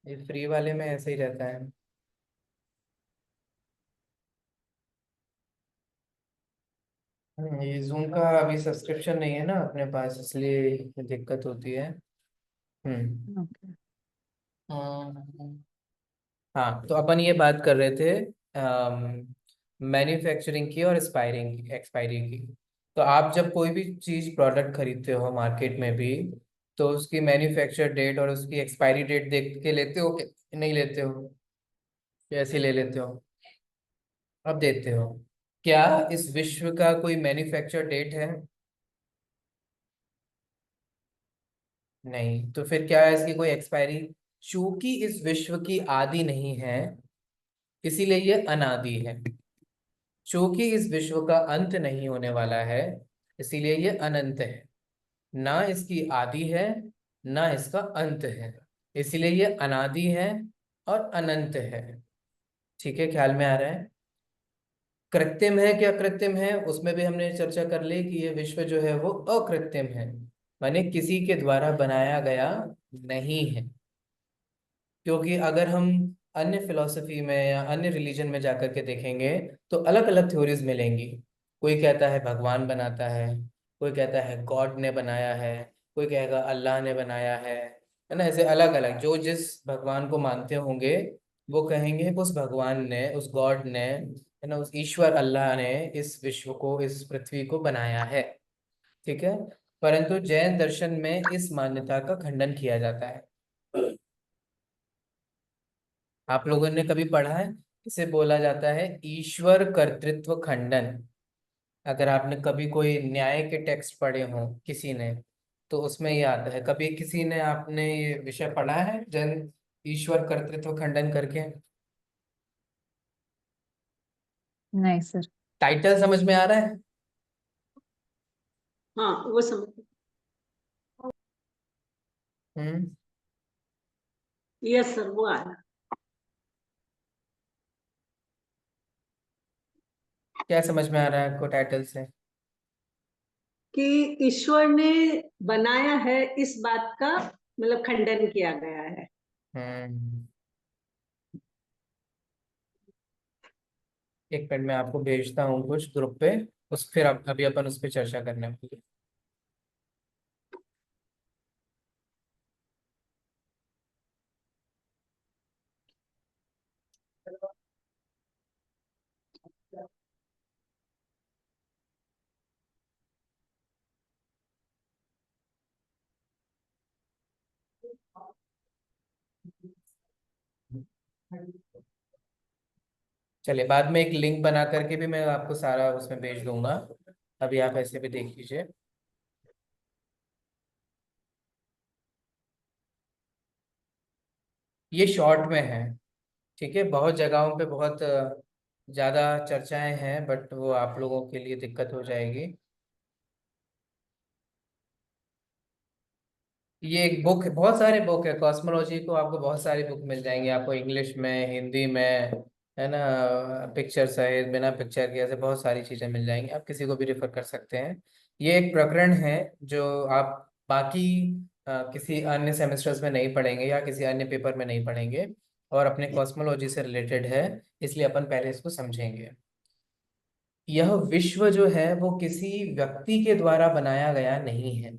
ये फ्री वाले में ऐसे ही रहता है। ये जूम का अभी सब्सक्रिप्शन नहीं है ना अपने पास, इसलिए दिक्कत होती है। हम्म। ओके। हाँ, तो अपन ये बात कर रहे थे मैन्युफैक्चरिंग की और एक्सपायरिंग एक्सपायरी की। तो आप जब कोई भी चीज़ प्रोडक्ट खरीदते हो मार्केट में भी, तो उसकी मैन्युफैक्चर डेट और उसकी एक्सपायरी डेट देख के लेते हो कि नहीं लेते हो? कैसे ले लेते हो? अब देते हो। क्या इस विश्व का कोई मैन्युफैक्चर डेट है? नहीं, तो फिर क्या है इसकी कोई एक्सपायरी? चूंकि इस विश्व की आदि नहीं है, इसीलिए ये अनादि है। चूंकि इस विश्व का अंत नहीं होने वाला है, इसीलिए ये अनंत है। ना इसकी आदि है, ना इसका अंत है, इसीलिए ये अनादि है और अनंत है। ठीक है, ख्याल में आ रहा है? कृत्रिम है क्या कृत्रिम है, उसमें भी हमने चर्चा कर ली कि ये विश्व जो है वो अकृत्रिम है, माने किसी के द्वारा बनाया गया नहीं है। क्योंकि अगर हम अन्य फिलॉसफी में या अन्य रिलीजन में जाकर के देखेंगे, तो अलग अलग थ्योरीज मिलेंगी। कोई कहता है भगवान बनाता है, कोई कहता है गॉड ने बनाया है, कोई कहेगा अल्लाह ने बनाया है ना? ऐसे अलग अलग जो जिस भगवान को मानते होंगे, वो कहेंगे उस भगवान ने, उस गॉड ने, है ना, उस ईश्वर अल्लाह ने इस विश्व को, इस पृथ्वी को बनाया है। ठीक है। परंतु जैन दर्शन में इस मान्यता का खंडन किया जाता है। आप लोगों ने कभी पढ़ा है? इसे बोला जाता है ईश्वर कर्तृत्व खंडन। अगर आपने कभी कोई न्याय के टेक्स्ट पढ़े हों किसी ने, तो उसमें ये आता है। कभी किसी ने, आपने ये विषय पढ़ा है जन ईश्वर कर्तृत्व खंडन करके? नहीं सर। टाइटल समझ में आ रहा है? हाँ वो समझ। हम्म। यस सर, वो आया। क्या समझ में आ रहा है आपको टाइटल से? कि ईश्वर ने बनाया है, इस बात का मतलब खंडन किया गया है। हम्म। एक मिनट में आपको भेजता हूँ कुछ ग्रुप पे, उस फिर अभी अपन उस पर चर्चा करने वाले हैं। चलिए, बाद में एक लिंक बना करके भी मैं आपको सारा उसमें भेज दूंगा। अभी आप ऐसे भी देख लीजिए। ये शॉर्ट में है। ठीक है, बहुत जगहों पे बहुत ज़्यादा चर्चाएं हैं, बट वो आप लोगों के लिए दिक्कत हो जाएगी। ये एक बुक है, बहुत सारे बुक है कॉस्मोलॉजी को, आपको बहुत सारी बुक मिल जाएंगी आपको, इंग्लिश में, हिंदी में, है ना, पिक्चर सहित, बिना पिक्चर के, ऐसे बहुत सारी चीज़ें मिल जाएंगी। आप किसी को भी रेफर कर सकते हैं। ये एक प्रकरण है जो आप बाकी किसी अन्य सेमेस्टर्स में नहीं पढ़ेंगे या किसी अन्य पेपर में नहीं पढ़ेंगे, और अपने कॉस्मोलॉजी से रिलेटेड है, इसलिए अपन पहले इसको समझेंगे। यह विश्व जो है वो किसी व्यक्ति के द्वारा बनाया गया नहीं है।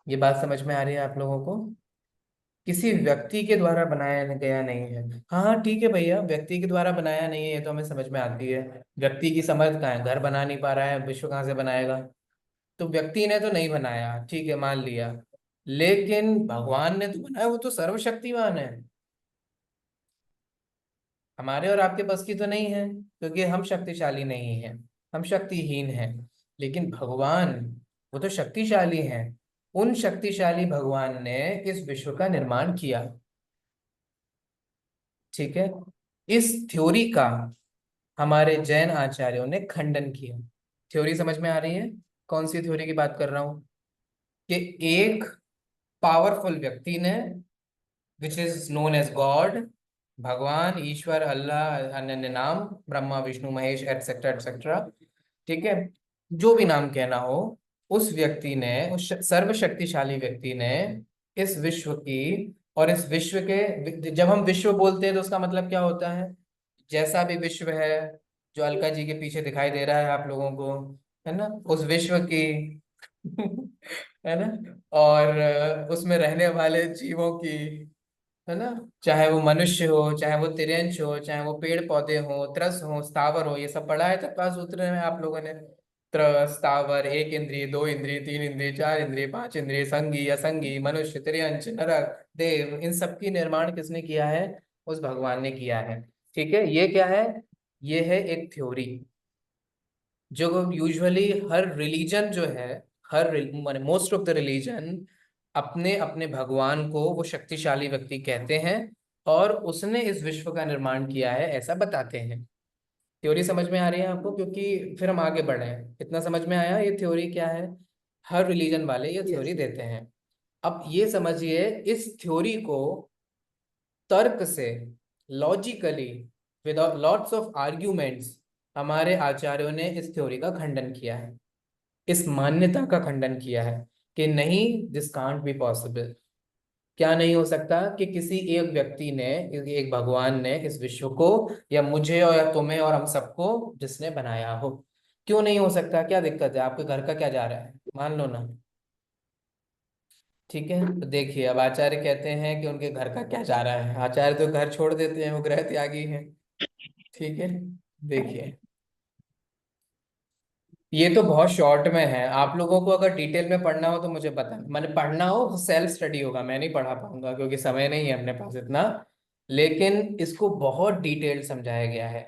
ये बात समझ में आ रही है आप लोगों को? किसी व्यक्ति के द्वारा बनाया गया नहीं है। हाँ हाँ, ठीक है भैया, व्यक्ति के द्वारा बनाया नहीं है, ये तो हमें समझ में आती है। व्यक्ति की समर्थ कहाँ है? घर बना नहीं पा रहा है, विश्व कहाँ से बनाएगा? तो व्यक्ति ने तो नहीं बनाया, ठीक है, मान लिया। लेकिन भगवान ने तो बनाया, वो तो सर्वशक्तिमान है। हमारे और आपके बस की तो नहीं है, क्योंकि हम शक्तिशाली नहीं हैं, हम शक्तिहीन हैं। लेकिन भगवान, वो तो शक्तिशाली हैं। उन शक्तिशाली भगवान ने इस विश्व का निर्माण किया। ठीक है। इस थ्योरी का हमारे जैन आचार्यों ने खंडन किया। थ्योरी समझ में आ रही है? कौन सी थ्योरी की बात कर रहा हूं? कि एक पावरफुल व्यक्ति ने, which is known as God, भगवान, ईश्वर, अल्लाह, अन्य नाम, ब्रह्मा, विष्णु, महेश, एटसेट्रा एटसेट्रा, ठीक है, जो भी नाम कहना हो, उस व्यक्ति ने, उस सर्वशक्तिशाली व्यक्ति ने इस विश्व की और इस विश्व के, जब हम विश्व बोलते हैं तो उसका मतलब क्या होता है? जैसा भी विश्व है, जो अलका जी के पीछे दिखाई दे रहा है आप लोगों को, है ना, उस विश्व की है ना, और उसमें रहने वाले जीवों की, है ना, चाहे वो मनुष्य हो, चाहे वो तिर्यंच हो, चाहे वो पेड़ पौधे हो, त्रस हो, स्थावर हो, ये सब पढ़ा है तत्व सूत्र में आप लोगों ने। त्रस, स्थावर, एक इंद्रिय, दो इंद्रिय, तीन इंद्रिय, चार इंद्रिय, पांच इंद्रिय, संगी असंगी, मनुष्य, तिर्यंच, नरक, देव, इन सब की निर्माण किसने किया है? उस भगवान ने किया है। ठीक है, ये क्या है? ये है एक थ्योरी जो यूजुअली हर रिलीजन जो है, हर माने मोस्ट ऑफ द रिलीजन अपने अपने भगवान को वो शक्तिशाली व्यक्ति कहते हैं, और उसने इस विश्व का निर्माण किया है ऐसा बताते हैं। थ्योरी समझ में आ रही है आपको? क्योंकि फिर हम आगे बढ़े, इतना समझ में आया ये थ्योरी क्या है? हर रिलीजन वाले ये थ्योरी यस। देते हैं। अब ये समझिए, इस थ्योरी को तर्क से, logically, without lots of arguments, हमारे आचार्यों ने इस थ्योरी का खंडन किया है, इस मान्यता का खंडन किया है कि नहीं, दिस कांट बी पॉसिबल। क्या नहीं हो सकता? कि किसी एक व्यक्ति ने, एक भगवान ने इस विश्व को, या मुझे और या तुम्हें और हम सबको जिसने बनाया हो। क्यों नहीं हो सकता? क्या दिक्कत है? आपके घर का क्या जा रहा है? मान लो ना। ठीक है, तो देखिए, अब आचार्य कहते हैं कि उनके घर का क्या जा रहा है। आचार्य तो घर छोड़ देते हैं, वो गृह त्यागी हैं। ठीक है, देखिए, ये तो बहुत शॉर्ट में है। आप लोगों को अगर डिटेल में पढ़ना हो तो मुझे बता, मैंने पढ़ना हो सेल्फ स्टडी होगा, मैं नहीं पढ़ा पाऊंगा क्योंकि समय नहीं है अपने पास इतना। लेकिन इसको बहुत डिटेल समझाया गया है।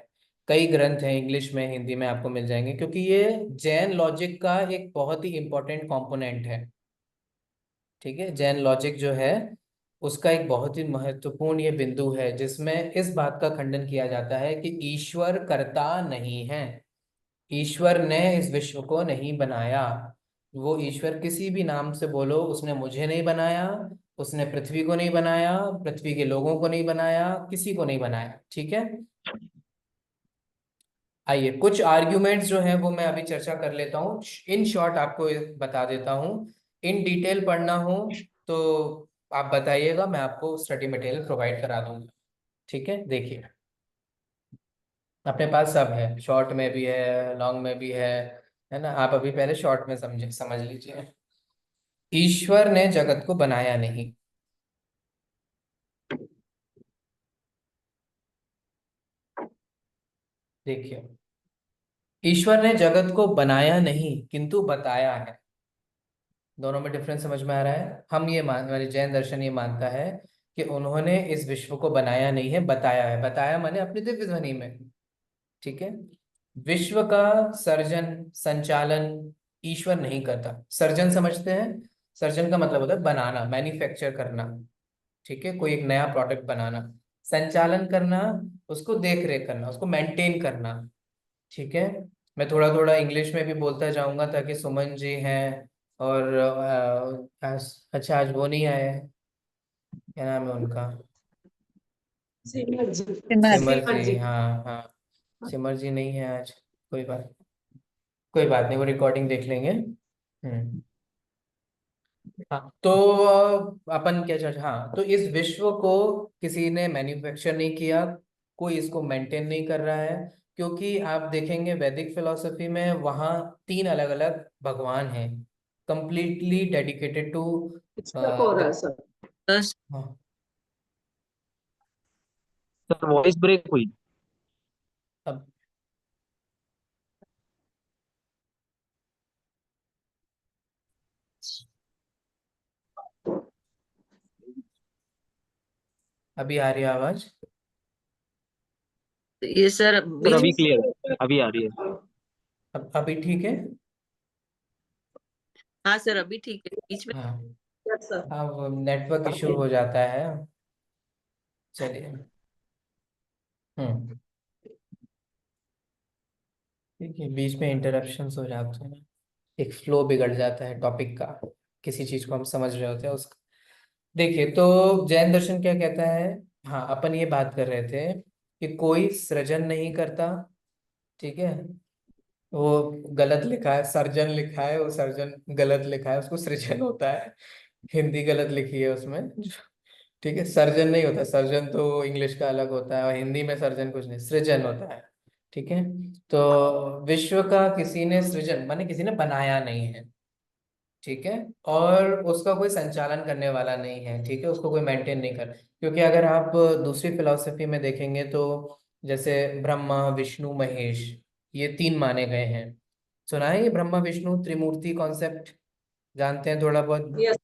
कई ग्रंथ हैं, इंग्लिश में, हिंदी में आपको मिल जाएंगे, क्योंकि ये जैन लॉजिक का एक बहुत ही इंपॉर्टेंट कंपोनेंट है। ठीक है, जैन लॉजिक जो है उसका एक बहुत ही महत्वपूर्ण ये बिंदु है, जिसमें इस बात का खंडन किया जाता है कि ईश्वर कर्ता नहीं है। ईश्वर ने इस विश्व को नहीं बनाया। वो ईश्वर किसी भी नाम से बोलो, उसने मुझे नहीं बनाया, उसने पृथ्वी को नहीं बनाया, पृथ्वी के लोगों को नहीं बनाया, किसी को नहीं बनाया। ठीक है, आइए कुछ आर्ग्यूमेंट्स जो हैं वो मैं अभी चर्चा कर लेता हूँ, इन शॉर्ट आपको बता देता हूँ। इन डिटेल पढ़ना हो तो आप बताइएगा, मैं आपको स्टडी मटेरियल प्रोवाइड करा दूंगा। ठीक है, देखिए, अपने पास सब है, शॉर्ट में भी है, लॉन्ग में भी है ना। आप अभी पहले शॉर्ट में समझे, समझ लीजिए। ईश्वर ने जगत को बनाया नहीं। देखिए, ईश्वर ने जगत को बनाया नहीं किंतु बताया है। दोनों में डिफरेंस समझ में आ रहा है? हम ये मान, हमारे जैन दर्शन ये मानता है कि उन्होंने इस विश्व को बनाया नहीं है, बताया है। बताया माने अपनी दिव्य ध्वनि में। ठीक है, विश्व का सर्जन, संचालन ईश्वर नहीं करता। सर्जन समझते हैं? सर्जन का मतलब होता है बनाना, मैन्युफैक्चर करना। ठीक है, कोई एक नया प्रोडक्ट बनाना। संचालन करना, उसको देख रेख करना, उसको मेंटेन करना। ठीक है, मैं थोड़ा थोड़ा इंग्लिश में भी बोलता जाऊंगा ताकि सुमन जी हैं, और अच्छा, आज वो नहीं आए, क्या नाम है उनका? सिमर जी। सिमर। सिमर सिमर जी, जी। हाँ हाँ, सिमर जी नहीं है आज। कोई बात, कोई बात नहीं, वो रिकॉर्डिंग देख लेंगे। हाँ, तो अपन क्या चर्चा, हाँ, तो इस विश्व को किसी ने मैन्युफैक्चर नहीं किया, कोई इसको मेंटेन नहीं कर रहा है। क्योंकि आप देखेंगे वैदिक फिलॉसफी में वहाँ तीन अलग अलग भगवान हैं, कंप्लीटली डेडिकेटेड टू पुस्तक और द। सर। बस हाँ, सर वॉइस ब्रेक हुई। अब अभी आ रही है आवाज? ये सर हाँ सर जी अभी सर। क्लियर है, अभी आ रही है। अब अभी ठीक है? हाँ सर अभी ठीक है, बीच में। हाँ, यस सर। अब नेटवर्क इशू हो जाता है। चलिए। हम्म, ठीक है, बीच में इंटरप्शंस हो जाते हैं, एक फ्लो बिगड़ जाता है टॉपिक का, किसी चीज को हम समझ रहे होते हैं उसका। देखिए, तो जैन दर्शन क्या कहता है? हाँ, अपन ये बात कर रहे थे कि कोई सृजन नहीं करता। ठीक है, वो गलत लिखा है, सर्जन लिखा है, वो सर्जन गलत लिखा है, उसको सृजन होता है। हिंदी गलत लिखी है उसमें। ठीक है, सर्जन नहीं होता, सर्जन तो इंग्लिश का अलग होता है और हिंदी में सर्जन कुछ नहीं, सृजन होता है। ठीक है, तो विश्व का किसी ने सृजन माने किसी ने बनाया नहीं है। ठीक है, और उसका कोई संचालन करने वाला नहीं है। ठीक है, उसको कोई मेंटेन नहीं कर, क्योंकि अगर आप दूसरी फिलॉसफी में देखेंगे तो जैसे ब्रह्मा विष्णु महेश, ये तीन माने गए हैं। सुना है ये ब्रह्मा विष्णु त्रिमूर्ति कॉन्सेप्ट? जानते हैं थोड़ा बहुत? Yes,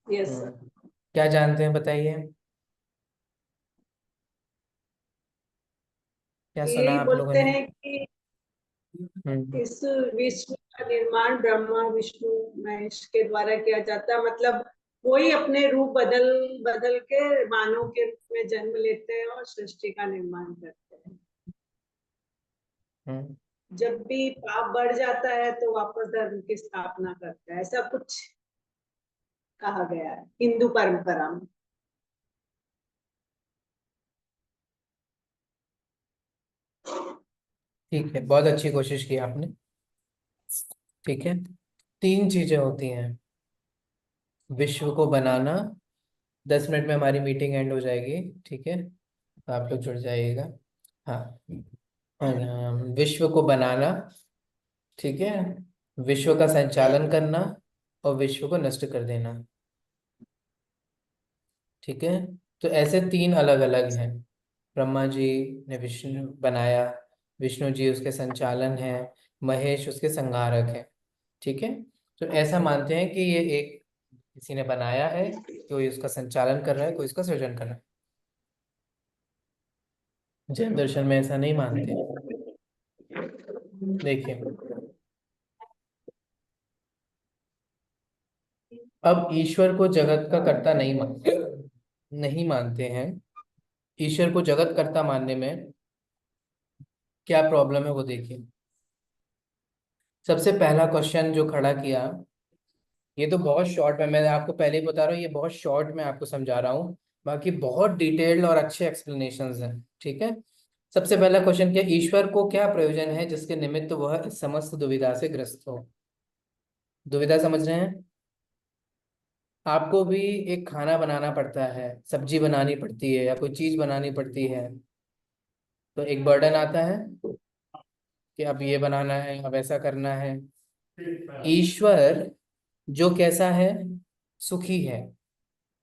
yes sir. क्या जानते हैं बताइए, क्या सुना यही आप लोगों बोलते ने? हैं कि हम्म। इस विश्व का निर्माण ब्रह्मा विष्णु महेश के द्वारा किया जाता है। मतलब वही अपने रूप बदल बदल के मानव के रूप में जन्म लेते हैं और सृष्टि का निर्माण करते हैं। हम्म। जब भी पाप बढ़ जाता है तो वापस धर्म की स्थापना करता है, ऐसा कुछ कहा गया है हिंदू परंपरा में। ठीक है, बहुत अच्छी कोशिश की आपने। ठीक है, तीन चीजें होती हैं विश्व को बनाना। 10 मिनट में हमारी मीटिंग एंड हो जाएगी। ठीक है, तो आप लोग जुड़ जाइएगा। हाँ, विश्व को बनाना, ठीक है, विश्व का संचालन करना और विश्व को नष्ट कर देना। ठीक है, तो ऐसे तीन अलग अलग हैं। ब्रह्मा जी ने विष्णु बनाया, विष्णु जी उसके संचालन है, महेश उसके संहारक है। ठीक है, तो ऐसा मानते हैं कि ये एक किसी ने बनाया है, कोई उसका संचालन कर रहा है, कोई उसका सृजन कर रहा है। जैन दर्शन में ऐसा नहीं मानते हैं। देखिए, अब ईश्वर को जगत का कर्ता नहीं मानते हैं। ईश्वर को जगत कर्ता मानने में क्या प्रॉब्लम है वो देखिए। सबसे पहला क्वेश्चन जो खड़ा किया, ये तो बहुत शॉर्ट में, मैं आपको पहले ही बता रहा हूँ, ये बहुत शॉर्ट में आपको समझा रहा हूँ, बाकी बहुत डिटेल्ड और अच्छे एक्सप्लेनेशंस हैं। ठीक है, सबसे पहला क्वेश्चन क्या, ईश्वर को क्या प्रयोजन है जिसके निमित्त वह इस समस्त दुविधा से ग्रस्त हो? दुविधा समझ रहे हैं? आपको भी एक खाना बनाना पड़ता है, सब्जी बनानी पड़ती है या कोई चीज बनानी पड़ती है, तो एक बर्डन आता है कि अब ये बनाना है, अब ऐसा करना है। ईश्वर जो कैसा है, सुखी है,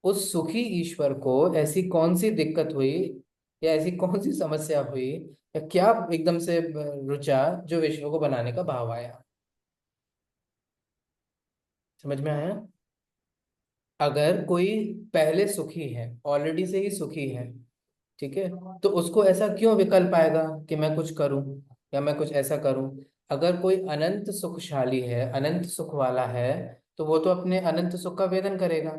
उस सुखी ईश्वर को ऐसी कौन सी दिक्कत हुई या ऐसी कौन सी समस्या हुई या क्या एकदम से रुचा जो विश्व को बनाने का भाव आया? समझ में आया? अगर कोई पहले सुखी है, ऑलरेडी से ही सुखी है, ठीक है, तो उसको ऐसा क्यों विकल्प आएगा कि मैं कुछ करूं या मैं कुछ ऐसा करूं? अगर कोई अनंत सुखशाली है, अनंत सुख वाला है, तो वो तो अपने अनंत सुख का वेदन करेगा।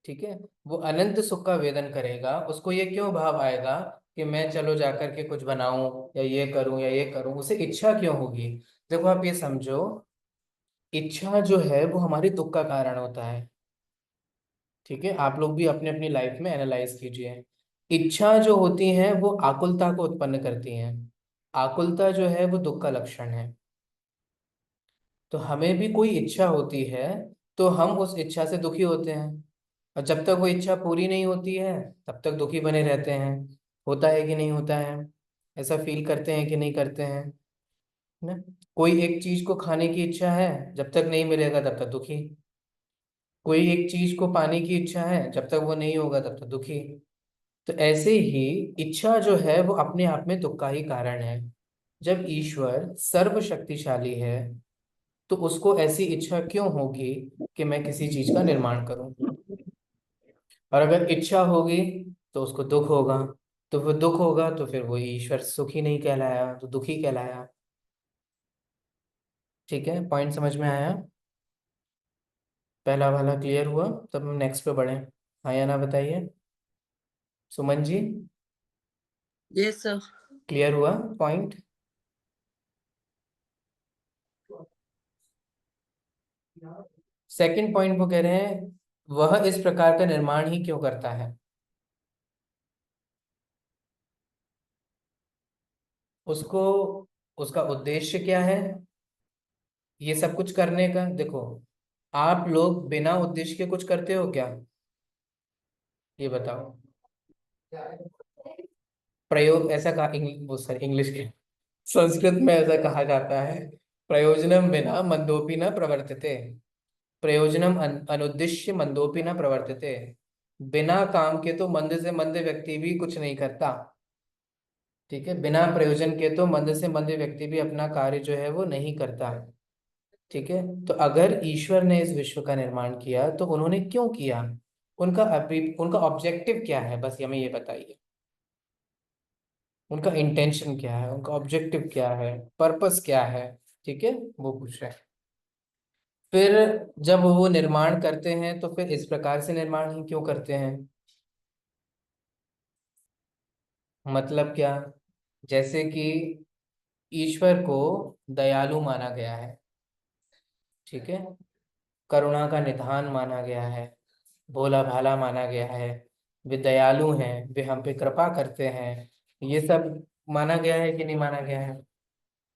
ठीक है, वो अनंत सुख का वेदन करेगा, उसको ये क्यों भाव आएगा कि मैं चलो जाकर के कुछ बनाऊं या ये करूं या ये करूं? उसे इच्छा क्यों होगी? देखो आप ये समझो, इच्छा जो है वो हमारी दुख का कारण होता है। ठीक है, आप लोग भी अपने अपनी लाइफ में एनालाइज कीजिए। इच्छा जो होती है वो आकुलता को उत्पन्न करती हैं। आकुलता जो है वो दुख का लक्षण है। तो हमें भी कोई इच्छा होती है तो हम उस इच्छा से दुखी होते हैं, और जब तक वो इच्छा पूरी नहीं होती है तब तक दुखी बने रहते हैं। होता है कि नहीं होता है? ऐसा फील करते हैं कि नहीं करते हैं ना? कोई एक चीज को खाने की इच्छा है, जब तक नहीं मिलेगा तब तक दुखी। कोई एक चीज को पाने की इच्छा है, जब तक वो नहीं होगा तब तक दुखी। तो ऐसे ही इच्छा जो है वो अपने आप में दुख का ही कारण है। जब ईश्वर सर्व शक्तिशाली है तो उसको ऐसी इच्छा क्यों होगी कि मैं किसी चीज का निर्माण करूं? और अगर इच्छा होगी तो उसको दुख होगा, तो फिर दुख होगा तो फिर वो ईश्वर सुखी नहीं कहलाया, तो दुखी कहलाया। ठीक है, पॉइंट समझ में आया? पहला वाला क्लियर हुआ? तब हम नेक्स्ट पे बढ़े। हाँ या ना बताइए, Suman ji, yes sir. Clear हुआ पॉइंट? सेकंड पॉइंट वो कह रहे हैं, वह इस प्रकार का निर्माण ही क्यों करता है? उसको, उसका उद्देश्य क्या है ये सब कुछ करने का? देखो, आप लोग बिना उद्देश्य के कुछ करते हो क्या? ये बताओ। प्रयोग ऐसा कहा, वो सॉरी इंग्लिश के, संस्कृत में ऐसा कहा जाता है, प्रयोजनम बिना मंदोपि न प्रवर्तते। प्रयोजनम अनुद्देश्य मंदोपि न प्रवर्तते। बिना काम के तो मंद से मंद व्यक्ति भी कुछ नहीं करता। ठीक है, बिना प्रयोजन के तो मंद से मंद व्यक्ति भी अपना कार्य जो है वो नहीं करता। ठीक है, तो अगर ईश्वर ने इस विश्व का निर्माण किया तो उन्होंने क्यों किया? उनका ऑब्जेक्टिव क्या है, बस हमें ये बताइए। उनका इंटेंशन क्या है, उनका ऑब्जेक्टिव क्या है, पर्पस क्या है? ठीक है, वो पूछ रहे हैं। फिर जब वो निर्माण करते हैं तो फिर इस प्रकार से निर्माण ही क्यों करते हैं? मतलब क्या? जैसे कि ईश्वर को दयालु माना गया है। ठीक है, करुणा का निधान माना गया है, भोला भाला माना गया है, वे दयालु हैं, वे हम पे कृपा करते हैं, ये सब माना गया है कि नहीं माना गया है?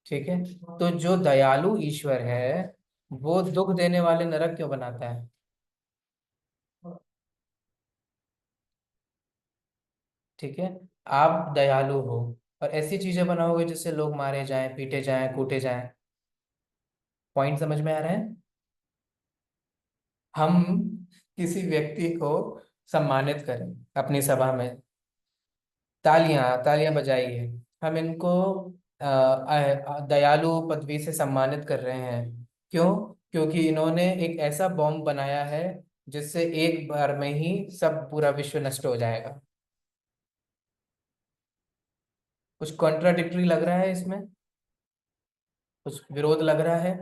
ठीक है, तो जो दयालु ईश्वर है वो दुख देने वाले नरक क्यों बनाता है? ठीक है, आप दयालु हो और ऐसी चीजें बनाओगे जिससे लोग मारे जाएं, पीटे जाएं, कूटे जाएं। पॉइंट समझ में आ रहा है? हम किसी व्यक्ति को सम्मानित करें अपनी सभा में, तालियां तालियां बजाइए, हम इनको दयालु पदवी से सम्मानित कर रहे हैं। क्यों? क्योंकि इन्होंने एक ऐसा बॉम्ब बनाया है जिससे एक बार में ही सब पूरा विश्व नष्ट हो जाएगा। कुछ कॉन्ट्राडिक्टरी लग रहा है इसमें? कुछ विरोध लग रहा है?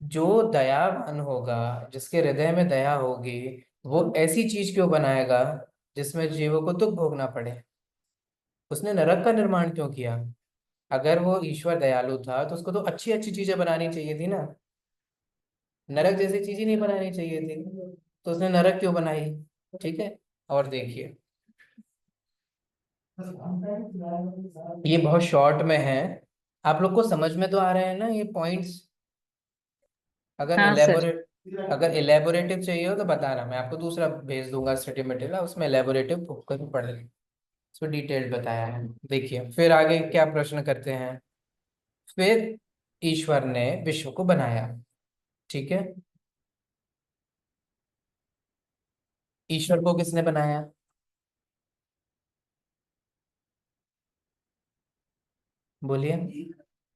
जो दयावान होगा, जिसके हृदय में दया होगी, वो ऐसी चीज क्यों बनाएगा जिसमें जीवों को दुख भोगना पड़े? उसने नरक का निर्माण क्यों किया? अगर वो ईश्वर दयालु था तो उसको तो अच्छी अच्छी चीजें बनानी चाहिए थी ना, नरक जैसी चीज ही नहीं बनानी चाहिए थी। तो उसने नरक क्यों बनाई? ठीक है, और देखिए, ये बहुत शॉर्ट में है, आप लोग को समझ में तो आ रहे हैं ना ये पॉइंट्स? अगर हाँ सर। एलेबोरेट अगर एलेबोरेटिव चाहिए हो तो बताना, मैं आपको दूसरा भेज दूंगा स्टडी मटेरियल, उसमें एलेबोरेटिव कर पढ़ लें, उसमें डिटेल्ड बताया है। देखिए फिर आगे क्या प्रश्न करते हैं। फिर ईश्वर ने विश्व को बनाया। ठीक है, ईश्वर को किसने बनाया? बोलिए।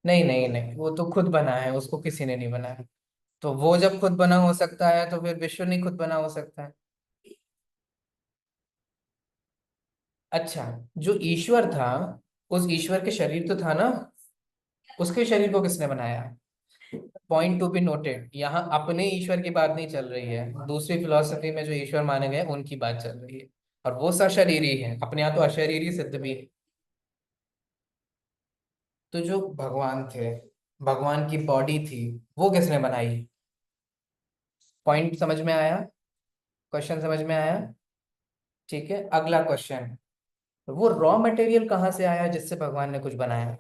नहीं नहीं नहीं, वो तो खुद बना है, उसको किसी ने नहीं बनाया। तो वो जब खुद बना हो सकता है तो फिर विश्व नहीं खुद बना हो सकता है? अच्छा, जो ईश्वर था, उस ईश्वर के शरीर तो था ना, उसके शरीर को किसने बनाया? पॉइंट टू बी नोटेड, यहाँ अपने ईश्वर की बात नहीं चल रही है, दूसरी फिलॉसफी में जो ईश्वर माने गए उनकी बात चल रही है। और वो सशरीरी है, अपने यहाँ तो अशरीरी सिद्ध भी है। तो जो भगवान थे, भगवान की बॉडी थी, वो किसने बनाई? पॉइंट समझ में आया? क्वेश्चन समझ में आया? ठीक है, अगला क्वेश्चन, वो रॉ मटेरियल कहाँ से आया जिससे भगवान ने कुछ बनाया?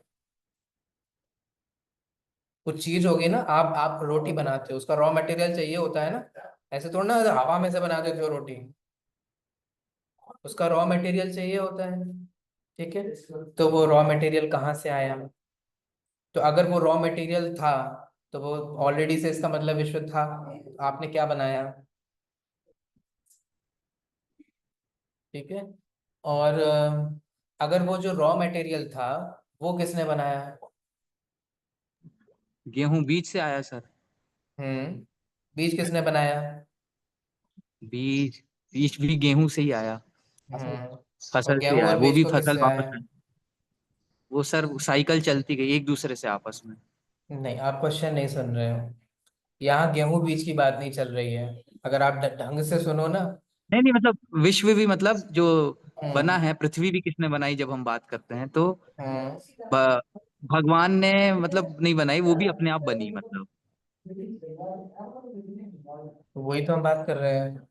कुछ चीज होगी ना, आप रोटी बनाते हो, उसका रॉ मटेरियल चाहिए होता है ना, ऐसे थोड़ा ना हवा में से बना देते हो रोटी, उसका रॉ मटेरियल चाहिए होता है। ठीक है, तो वो रॉ मटेरियल कहाँ से आया? तो अगर वो रॉ मटेरियल था तो वो ऑलरेडी से इसका मतलब विश्व था, आपने क्या बनाया? ठीक है, और अगर वो जो रॉ मटेरियल था वो किसने बनाया? गेहूं बीज से आया सर। बीज किसने बनाया? बीज बीज भी गेहूं से ही आया, हम्म और फसल से ही गेहूं आया, और वो बीज भी को फसल किससे वापस आया? आई। वो सर साइकिल चलती गई एक दूसरे से आपस में। नहीं, आप क्वेश्चन नहीं सुन रहे हो, यहाँ गेहूं बीज की बात नहीं चल रही है, अगर आप ढंग से सुनो ना। नहीं नहीं, मतलब विश्व भी, मतलब जो बना हम्म है, पृथ्वी भी किसने बनाई जब हम बात करते हैं तो हम्म ब- भगवान ने मतलब नहीं बनाई, वो भी अपने आप बनी मतलब। वही तो हम बात कर रहे हैं।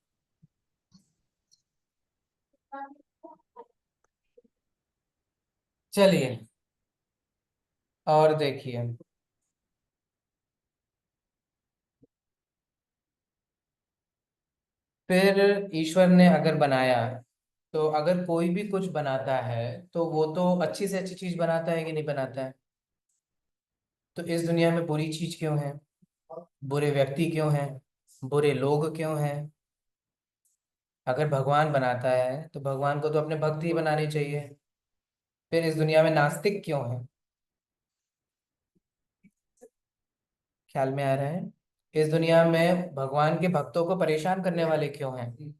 चलिए, और देखिए, फिर ईश्वर ने अगर बनाया, तो अगर कोई भी कुछ बनाता है तो वो तो अच्छी से अच्छी चीज बनाता है कि नहीं बनाता है? तो इस दुनिया में बुरी चीज क्यों है? बुरे व्यक्ति क्यों हैं? बुरे लोग क्यों हैं? अगर भगवान बनाता है तो भगवान को तो अपने भक्त ही बनाने चाहिए। फिर इस दुनिया में नास्तिक क्यों है? ख्याल में आ रहा है? इस दुनिया में भगवान के भक्तों को परेशान करने वाले क्यों हैं?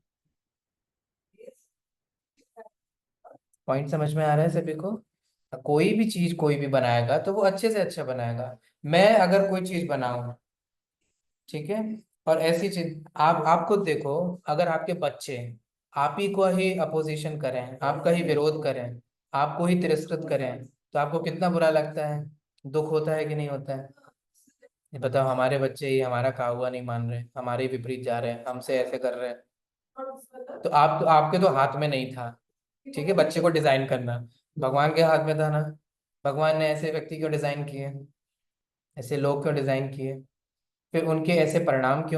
पॉइंट समझ में आ रहा है सभी को? कोई भी चीज कोई भी बनाएगा तो वो अच्छे से अच्छा बनाएगा। मैं अगर कोई चीज बनाऊं, ठीक है, और ऐसी चीज आप खुद देखो, अगर आपके बच्चे आप ही को ही अपोजिशन करें, आपका ही विरोध करें, आपको ही तिरस्कृत करें, तो आपको कितना बुरा लगता है? दुख होता है कि नहीं होता है? ये बताओ, हमारे बच्चे ही हमारा कहा हुआ नहीं मान रहे, हमारे ही विपरीत जा रहे हैं, हमसे ऐसे कर रहे हैं, तो आपके तो हाथ में नहीं था, ठीक है, बच्चे को डिजाइन करना। भगवान के हाथ में था ना। भगवान ने ऐसे व्यक्ति क्यों डिजाइन किए, ऐसे लोग क्यों डिजाइन किए, फिर उनके ऐसे परिणाम क्यों